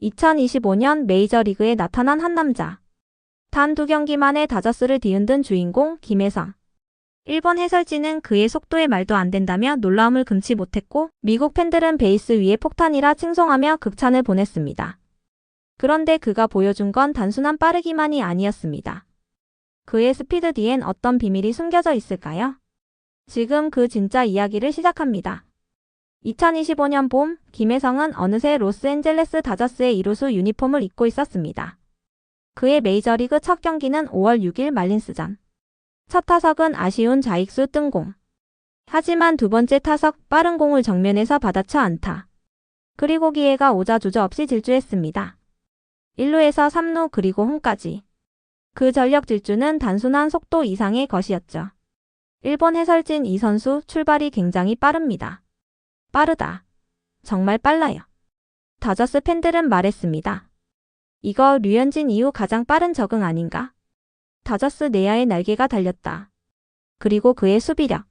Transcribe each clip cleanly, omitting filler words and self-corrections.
2025년 메이저리그에 나타난 한 남자. 단 2경기만에 다저스를 뒤흔든 주인공 김혜성. 일본 해설진은 그의 속도에 말도 안 된다며 놀라움을 금치 못했고 미국 팬들은 베이스 위의 폭탄이라 칭송하며 극찬을 보냈습니다. 그런데 그가 보여준 건 단순한 빠르기만이 아니었습니다. 그의 스피드 뒤엔 어떤 비밀이 숨겨져 있을까요? 지금 그 진짜 이야기를 시작합니다. 2025년 봄, 김혜성은 어느새 로스앤젤레스 다저스의 이루수 유니폼을 입고 있었습니다. 그의 메이저리그 첫 경기는 5월 6일 말린스전. 첫 타석은 아쉬운 좌익수 뜬공. 하지만 두 번째 타석 빠른 공을 정면에서 받아쳐 안타. 그리고 기회가 오자 주저없이 질주했습니다. 1루에서 3루 그리고 홈까지. 그 전력 질주는 단순한 속도 이상의 것이었죠. 일본 해설진 이 선수 출발이 굉장히 빠릅니다. 빠르다. 정말 빨라요. 다저스 팬들은 말했습니다. 이거 류현진 이후 가장 빠른 적응 아닌가? 다저스 내야의 날개가 달렸다. 그리고 그의 수비력.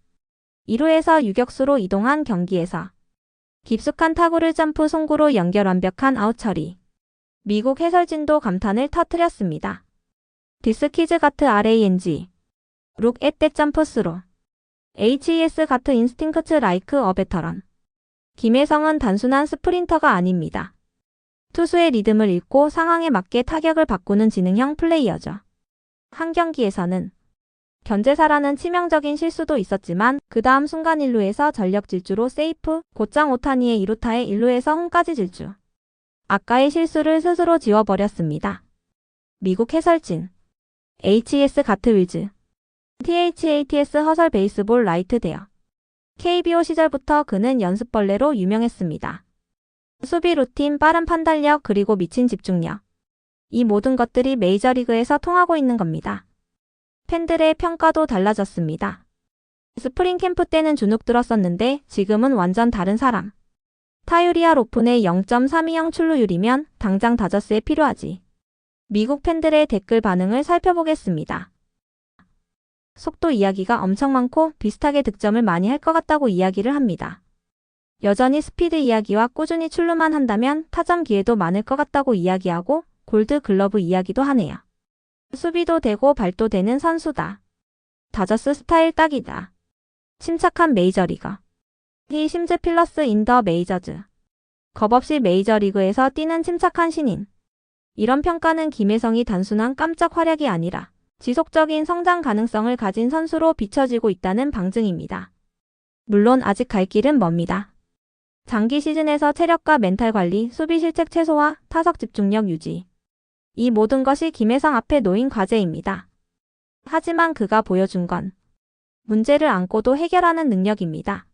2루에서 유격수로 이동한 경기에서 깊숙한 타구를 점프 송구로 연결 완벽한 아웃 처리. 미국 해설진도 감탄을 터뜨렸습니다. 디스키즈 가트 RANG. 룩 앳 댓 점프 스로. HES 가트 인스팅크트 라이크 어 베터런. 김혜성은 단순한 스프린터가 아닙니다. 투수의 리듬을 읽고 상황에 맞게 타격을 바꾸는 지능형 플레이어죠. 한 경기에서는 견제사라는 치명적인 실수도 있었지만 그 다음 순간 1루에서 전력 질주로 세이프, 곧장 오타니의 2루타에 1루에서 홈까지 질주. 아까의 실수를 스스로 지워버렸습니다. 미국 해설진 HES 가트 위즈 THATS 허설 베이스볼 라이트 대어. KBO 시절부터 그는 연습벌레로 유명했습니다. 수비 루틴, 빠른 판단력, 그리고 미친 집중력. 이 모든 것들이 메이저리그에서 통하고 있는 겁니다. 팬들의 평가도 달라졌습니다. 스프링 캠프 때는 주눅 들었었는데 지금은 완전 다른 사람. 타율이야 로픈의 0.320 출루율이면 당장 다저스에 필요하지. 미국 팬들의 댓글 반응을 살펴보겠습니다. 속도 이야기가 엄청 많고 비슷하게 득점을 많이 할 것 같다고 이야기를 합니다. 여전히 스피드 이야기와 꾸준히 출루만 한다면 타점 기회도 많을 것 같다고 이야기하고 골드 글러브 이야기도 하네요. 수비도 되고 발도 되는 선수다. 다저스 스타일 딱이다. 침착한 메이저리거. He seems fearless in the majors. 겁없이 메이저리그에서 뛰는 침착한 신인. 이런 평가는 김혜성이 단순한 깜짝 활약이 아니라 지속적인 성장 가능성을 가진 선수로 비춰지고 있다는 방증입니다. 물론 아직 갈 길은 멉니다. 장기 시즌에서 체력과 멘탈 관리, 수비 실책 최소화, 타석 집중력 유지. 이 모든 것이 김혜성 앞에 놓인 과제입니다. 하지만 그가 보여준 건 문제를 안고도 해결하는 능력입니다.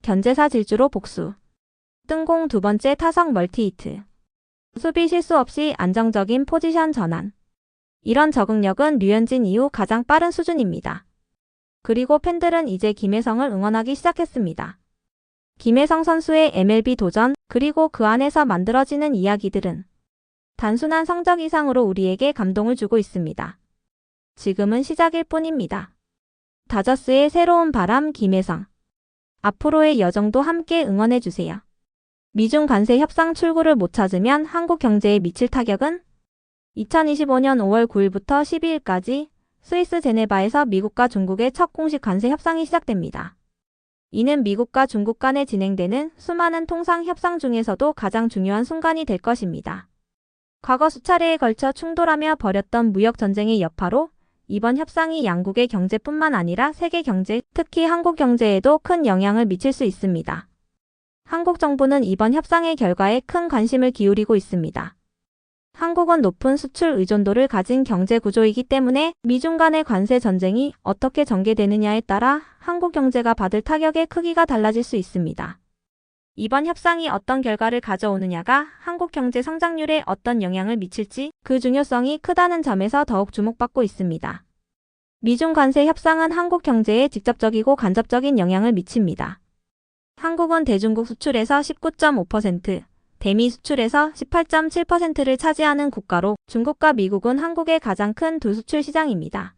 견제사 질주로 복수. 뜬공 두 번째 타석 멀티히트. 수비 실수 없이 안정적인 포지션 전환. 이런 적응력은 류현진 이후 가장 빠른 수준입니다. 그리고 팬들은 이제 김혜성을 응원하기 시작했습니다. 김혜성 선수의 MLB 도전, 그리고 그 안에서 만들어지는 이야기들은 단순한 성적 이상으로 우리에게 감동을 주고 있습니다. 지금은 시작일 뿐입니다. 다저스의 새로운 바람 김혜성. 앞으로의 여정도 함께 응원해주세요. 미중 관세 협상 출구를 못 찾으면 한국 경제에 미칠 타격은? 2025년 5월 9일부터 12일까지 스위스 제네바에서 미국과 중국의 첫 공식 관세 협상이 시작됩니다. 이는 미국과 중국 간에 진행되는 수많은 통상 협상 중에서도 가장 중요한 순간이 될 것입니다. 과거 수차례에 걸쳐 충돌하며 벌였던 무역 전쟁의 여파로 이번 협상이 양국의 경제뿐만 아니라 세계 경제, 특히 한국 경제에도 큰 영향을 미칠 수 있습니다. 한국 정부는 이번 협상의 결과에 큰 관심을 기울이고 있습니다. 한국은 높은 수출 의존도를 가진 경제 구조이기 때문에 미중 간의 관세 전쟁이 어떻게 전개되느냐에 따라 한국 경제가 받을 타격의 크기가 달라질 수 있습니다. 이번 협상이 어떤 결과를 가져오느냐가 한국 경제 성장률에 어떤 영향을 미칠지 그 중요성이 크다는 점에서 더욱 주목받고 있습니다. 미중 관세 협상은 한국 경제에 직접적이고 간접적인 영향을 미칩니다. 한국은 대중국 수출에서 19.5%, 대미 수출에서 18.7%를 차지하는 국가로 중국과 미국은 한국의 가장 큰 두 수출 시장입니다.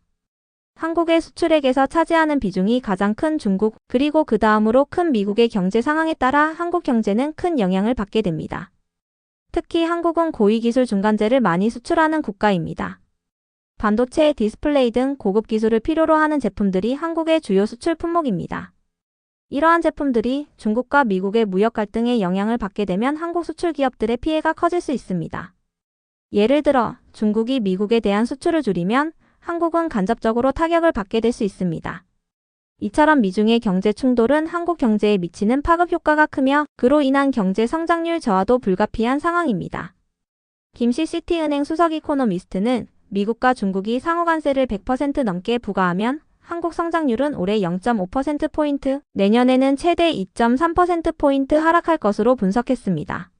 한국의 수출액에서 차지하는 비중이 가장 큰 중국, 그리고 그 다음으로 큰 미국의 경제 상황에 따라 한국 경제는 큰 영향을 받게 됩니다. 특히 한국은 고위기술 중간재를 많이 수출하는 국가입니다. 반도체, 디스플레이 등 고급 기술을 필요로 하는 제품들이 한국의 주요 수출 품목입니다. 이러한 제품들이 중국과 미국의 무역 갈등에 영향을 받게 되면 한국 수출 기업들의 피해가 커질 수 있습니다. 예를 들어 중국이 미국에 대한 수출을 줄이면 한국은 간접적으로 타격을 받게 될 수 있습니다. 이처럼 미중의 경제 충돌은 한국 경제에 미치는 파급 효과가 크며 그로 인한 경제 성장률 저하도 불가피한 상황입니다. 김씨 시티은행 수석 이코노미스트는 미국과 중국이 상호관세를 100% 넘게 부과하면 한국 성장률은 올해 0.5%포인트, 내년에는 최대 2.3%포인트 하락할 것으로 분석했습니다.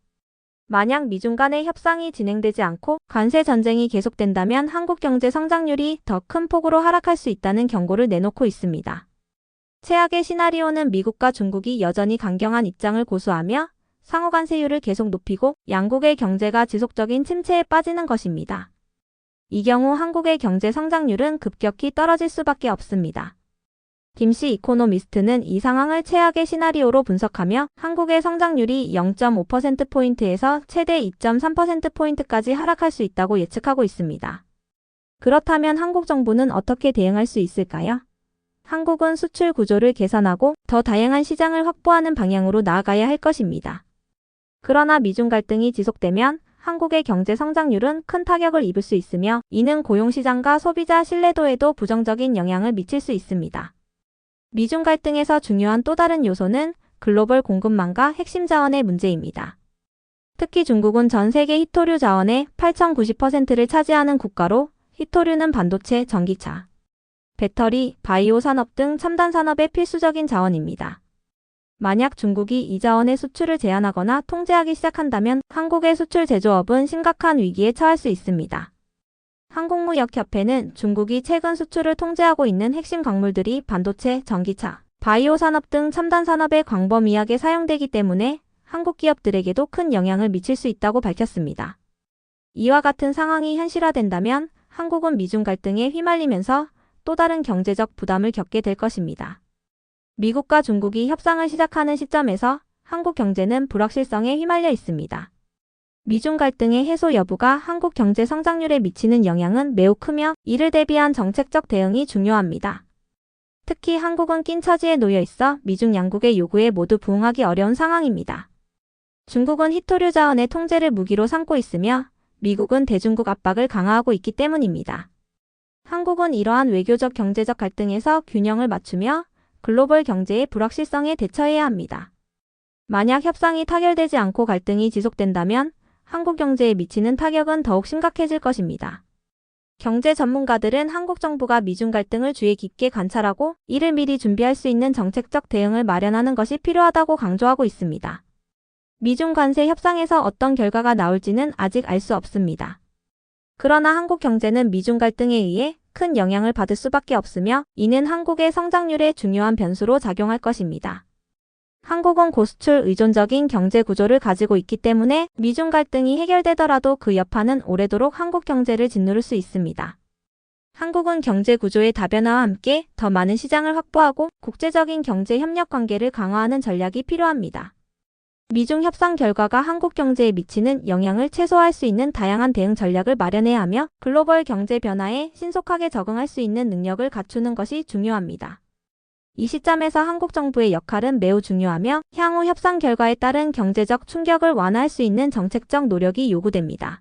만약 미중 간의 협상이 진행되지 않고 관세 전쟁이 계속된다면 한국 경제 성장률이 더 큰 폭으로 하락할 수 있다는 경고를 내놓고 있습니다. 최악의 시나리오는 미국과 중국이 여전히 강경한 입장을 고수하며 상호관세율을 계속 높이고 양국의 경제가 지속적인 침체에 빠지는 것입니다. 이 경우 한국의 경제 성장률은 급격히 떨어질 수밖에 없습니다. 김씨 이코노미스트는 이 상황을 최악의 시나리오로 분석하며 한국의 성장률이 0.5%포인트에서 최대 2.3%포인트까지 하락할 수 있다고 예측하고 있습니다. 그렇다면 한국 정부는 어떻게 대응할 수 있을까요? 한국은 수출 구조를 개선하고 더 다양한 시장을 확보하는 방향으로 나아가야 할 것입니다. 그러나 미중 갈등이 지속되면 한국의 경제 성장률은 큰 타격을 입을 수 있으며 이는 고용시장과 소비자 신뢰도에도 부정적인 영향을 미칠 수 있습니다. 미중 갈등에서 중요한 또 다른 요소는 글로벌 공급망과 핵심 자원의 문제입니다. 특히 중국은 전 세계 희토류 자원의 8,090%를 차지하는 국가로 희토류는 반도체, 전기차, 배터리, 바이오 산업 등 첨단 산업의 필수적인 자원입니다. 만약 중국이 이 자원의 수출을 제한하거나 통제하기 시작한다면 한국의 수출 제조업은 심각한 위기에 처할 수 있습니다. 한국무역협회는 중국이 최근 수출을 통제하고 있는 핵심 광물들이 반도체, 전기차, 바이오 산업 등 첨단 산업에 광범위하게 사용되기 때문에 한국 기업들에게도 큰 영향을 미칠 수 있다고 밝혔습니다. 이와 같은 상황이 현실화된다면 한국은 미중 갈등에 휘말리면서 또 다른 경제적 부담을 겪게 될 것입니다. 미국과 중국이 협상을 시작하는 시점에서 한국 경제는 불확실성에 휘말려 있습니다. 미중 갈등의 해소 여부가 한국 경제 성장률에 미치는 영향은 매우 크며 이를 대비한 정책적 대응이 중요합니다. 특히 한국은 낀 처지에 놓여 있어 미중 양국의 요구에 모두 부응하기 어려운 상황입니다. 중국은 희토류 자원의 통제를 무기로 삼고 있으며 미국은 대중국 압박을 강화하고 있기 때문입니다. 한국은 이러한 외교적 경제적 갈등에서 균형을 맞추며 글로벌 경제의 불확실성에 대처해야 합니다. 만약 협상이 타결되지 않고 갈등이 지속된다면 한국 경제에 미치는 타격은 더욱 심각해질 것입니다. 경제 전문가들은 한국 정부가 미중 갈등을 주의 깊게 관찰하고 이를 미리 준비할 수 있는 정책적 대응을 마련하는 것이 필요하다고 강조하고 있습니다. 미중 관세 협상에서 어떤 결과가 나올지는 아직 알 수 없습니다. 그러나 한국 경제는 미중 갈등에 의해 큰 영향을 받을 수밖에 없으며 이는 한국의 성장률에 중요한 변수로 작용할 것입니다. 한국은 고수출 의존적인 경제 구조를 가지고 있기 때문에 미중 갈등이 해결되더라도 그 여파는 오래도록 한국 경제를 짓누를 수 있습니다. 한국은 경제 구조의 다변화와 함께 더 많은 시장을 확보하고 국제적인 경제 협력 관계를 강화하는 전략이 필요합니다. 미중 협상 결과가 한국 경제에 미치는 영향을 최소화할 수 있는 다양한 대응 전략을 마련해야 하며 글로벌 경제 변화에 신속하게 적응할 수 있는 능력을 갖추는 것이 중요합니다. 이 시점에서 한국 정부의 역할은 매우 중요하며 향후 협상 결과에 따른 경제적 충격을 완화할 수 있는 정책적 노력이 요구됩니다.